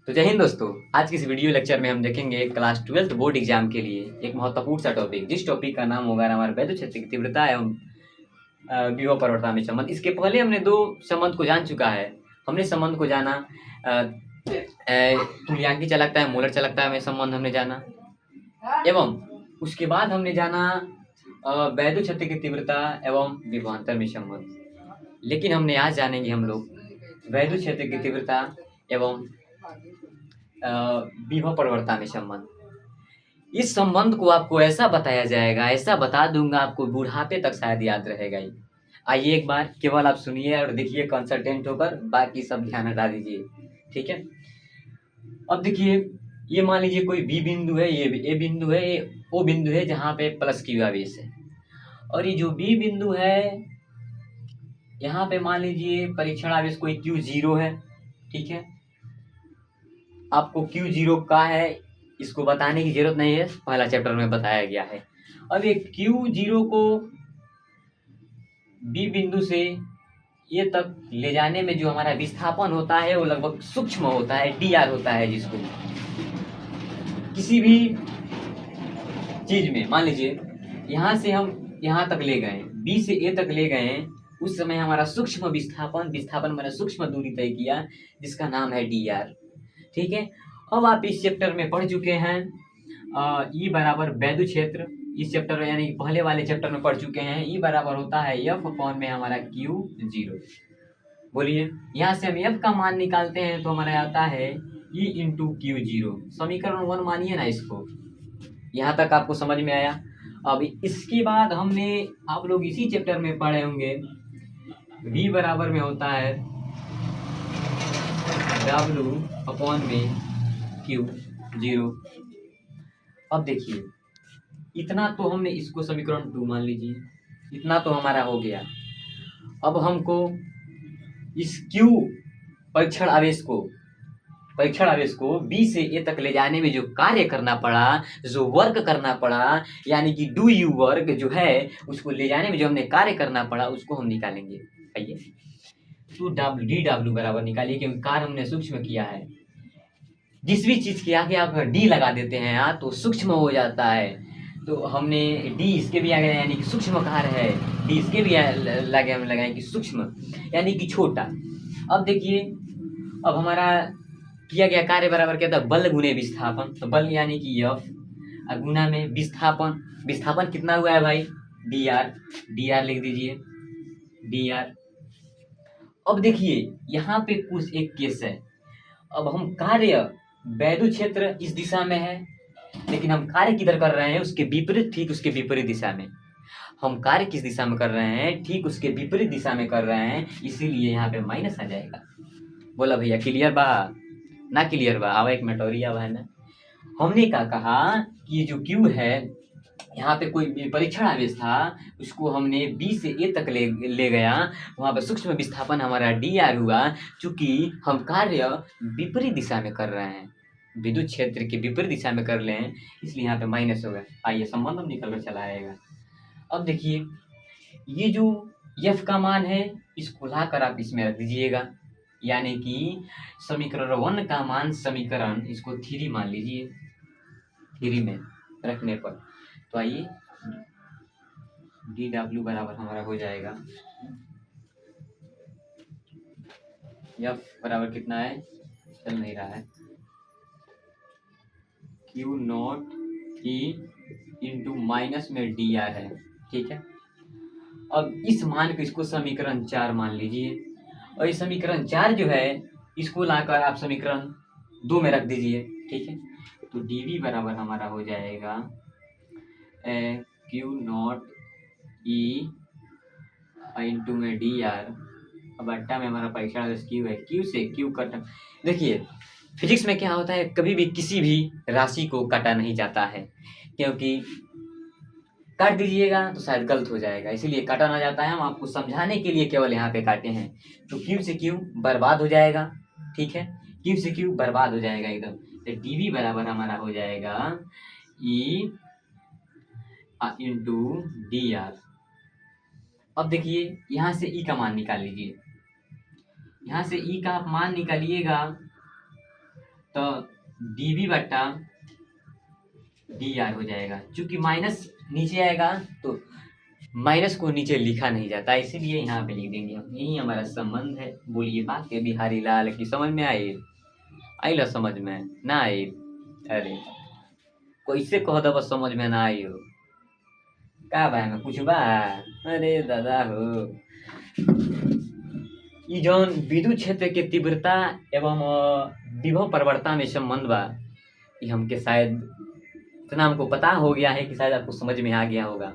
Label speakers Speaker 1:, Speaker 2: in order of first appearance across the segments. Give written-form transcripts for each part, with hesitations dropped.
Speaker 1: तो जय हिंद दोस्तों। आज की इस वीडियो लेक्चर में हम देखेंगे क्लास 12th बोर्ड एग्जाम के लिए एक महत्वपूर्ण सा टॉपिक, जिस टॉपिक का नाम होगा हमारे वैद्युत क्षेत्र की तीव्रता एवं विभव परिवर्तन संबंध। इसके पहले हमने दो संबंध को जान चुका है। हमने संबंध को जाना तुल्यांकी चालकता है, मोलर चालकता में संबंध हमने जाना, एवं उसके बाद हमने जाना वैद्युत क्षेत्र की तीव्रता एवं विभवांतर में संबंध। लेकिन हमने आज जानेंगे हम लोग वैद्युत क्षेत्र की तीव्रता एवं विभव परिवर्तन में संबंध। इस संबंध को आपको ऐसा बताया जाएगा, ऐसा बता दूंगा आपको बुढ़ापे तक शायद याद रहेगा ही। आइए एक बार केवल आप सुनिए और देखिए कंसल्टेंट होकर, बाकी सब ध्यान हटा दीजिए, ठीक है। अब देखिए, ये मान लीजिए कोई बी बिंदु है, ये ए बिंदु है, ये ओ बिंदु है जहाँ पे प्लस क्यू आवेश है, और ये जो बी बिंदु है यहाँ पे मान लीजिए परीक्षण आवेश कोई क्यू जीरो है, ठीक है। आपको क्यू जीरो का है इसको बताने की जरूरत नहीं है, पहला चैप्टर में बताया गया है। अब ये क्यू जीरो को बी बिंदु से ये तक ले जाने में जो हमारा विस्थापन होता है वो लगभग सूक्ष्म होता है, डी आर होता है, जिसको किसी भी चीज में मान लीजिए यहाँ से हम यहाँ तक ले गए, बी से ए तक ले गए, उस समय हमारा सूक्ष्म विस्थापन मैंने सूक्ष्म दूरी तय किया जिसका नाम है डी आर, ठीक है। अब आप इस चैप्टर में पढ़ चुके हैं ई बराबर वैद्युत क्षेत्र, इस चैप्टर में यानी पहले वाले चैप्टर में पढ़ चुके हैं। ई बराबर होता है एफ अपॉन में हमारा क्यू जीरो। बोलिए, यहाँ से हम एफ का मान निकालते हैं तो हमारा आता है ई इंटू क्यू जीरो। समीकरण 1 मानिए ना इसको। यहाँ तक आपको समझ में आया। अब इसके बाद हमने आप लोग इसी चैप्टर में पढ़े होंगे v बराबर में होता है W अपॉन में क्यू जीरो। अब देखिए, इतना तो हमने इसको समीकरण 2 मान लीजिए, इतना तो हमारा हो गया। अब हमको इस क्यू परीक्षण आवेश को बी से ए तक ले जाने में जो कार्य करना पड़ा, जो वर्क करना पड़ा, यानी कि डू यू वर्क जो है उसको ले जाने में जो हमने कार्य करना पड़ा उसको हम निकालेंगे। आइए, तो डी डब्ल्यू बराबर निकालिए, क्योंकि कार्य हमने सूक्ष्म किया है। जिस भी चीज के आगे आप डी लगा देते हैं यार तो सूक्ष्म हो जाता है। तो हमने डी इसके भी आगे यानी कि सूक्ष्म कार्य है, डी इसके भी लगे हम लगाएं कि सूक्ष्म यानी कि छोटा। अब देखिए, अब हमारा किया गया कार्य बराबर क्या था, बल गुने विस्थापन। तो बल यानी कि एफ गुना में विस्थापन कितना हुआ है भाई, डी आर लिख दीजिए, डी आर। अब देखिए यहाँ पे कुछ एक केस है। अब हम कार्य वैद्युत क्षेत्र इस दिशा में है, लेकिन हम कार्य किधर कर रहे हैं, उसके विपरीत, ठीक उसके विपरीत दिशा में। हम कार्य किस दिशा में कर रहे हैं, ठीक उसके विपरीत दिशा में कर रहे हैं, इसीलिए यहाँ पे माइनस आ जाएगा। बोला भैया क्लियर बा ना क्लियर बा? आवा एक मेटोरिया है ना। हमने क्या कहा कि ये जो क्यू है यहाँ पे कोई परीक्षण आवेश था, उसको हमने बी से ए तक ले गया, वहाँ पे सूक्ष्म विस्थापन हमारा डी आर हुआ। चूंकि हम कार्य विपरीत दिशा में कर रहे हैं, विद्युत क्षेत्र की विपरीत दिशा में कर लें, इसलिए यहाँ पे माइनस होगा। आइए संबंध हम निकल कर चला आएगा। अब देखिए, ये जो एफ का मान है इसको लाकर आप इसमें रख दीजिएगा, यानी कि समीकरण 1 का मान समीकरण इसको 3 मान लीजिए, 3 में रखने पर तो आइए डी डब्ल्यू बराबर हमारा हो जाएगा एफ बराबर कितना है, चल नहीं रहा है, Q not E into minus में डी आर है, ठीक है। अब इस मान को इसको समीकरण 4 मान लीजिए, और इस समीकरण 4 जो है इसको लाकर आप समीकरण 2 में रख दीजिए, ठीक है। तो डीवी बराबर हमारा हो जाएगा क्यू नॉट ई इंटू में डी आर। अब अट्टा में हमारा परीक्षण आवेश क्यू है, क्यू से क्यू कट। देखिए फिजिक्स में क्या होता है, कभी भी किसी भी राशि को काटा नहीं जाता है, क्योंकि काट दीजिएगा तो शायद गलत हो जाएगा, इसीलिए काटा ना जाता है। हम आपको समझाने के लिए केवल यहाँ पे काटे हैं। तो क्यू से क्यू बर्बाद हो जाएगा, ठीक है, क्यू से क्यू बर्बाद हो जाएगा एकदम। तो डीवी बराबर हमारा हो जाएगा ई इंटू डी आर। अब देखिए यहाँ से ई का मान निकाल लीजिए, यहाँ से ई का आप मान निकालिएगा तो dv बट्टा dr हो जाएगा। चूंकि माइनस नीचे आएगा तो माइनस को नीचे लिखा नहीं जाता, इसीलिए यहाँ पे लिख देंगे हम। यही हमारा संबंध है। बोलिए बात के बिहारी लाल की समझ में आई? आई ला समझ में ना आई? अरे कैसे कह दो बस समझ में ना आई हो का भाई में कुछ बा? अरे दादा हो, ई जौन विद्युत क्षेत्र के तीव्रता एवं विभव प्रवणता में संबंध बा, ये हमके शायद इतना हमको पता हो गया है कि शायद आपको समझ में आ गया होगा।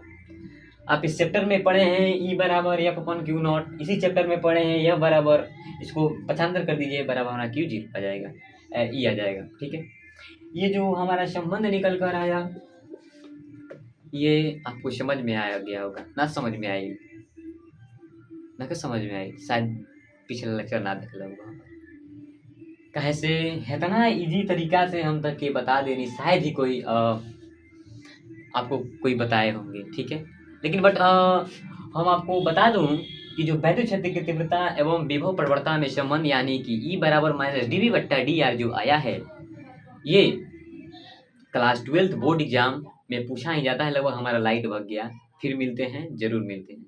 Speaker 1: आप इस चैप्टर में पढ़े हैं E बराबर एफ अपन क्यू नॉट, इसी चैप्टर में पढ़े हैं F बराबर, इसको पक्षांतर कर दीजिए, बराबर होना क्यू जी आ जाएगा, E आ जाएगा। ठीक है, ये जो हमारा संबंध निकल कर आया, ये आपको समझ में आया गया होगा ना? समझ में आई ना? क्या समझ में आई? शायद पिछला लेक्चर ना देख होगा। कहे से इतना इजी तरीका से हम तक के बता देनी, शायद ही कोई आपको कोई बताए होंगे। ठीक है, लेकिन बट हम आपको बता दूं कि जो विद्युत क्षेत्र की तीव्रता एवं विभव प्रवणता में संबंध यानी कि E बराबर माइनस dv बट्टा dr जो आया है, ये क्लास 12 बोर्ड एग्जाम में पूछा ही जाता है। लगभग हमारा लाइट भग गया। फिर मिलते हैं, जरूर मिलते हैं।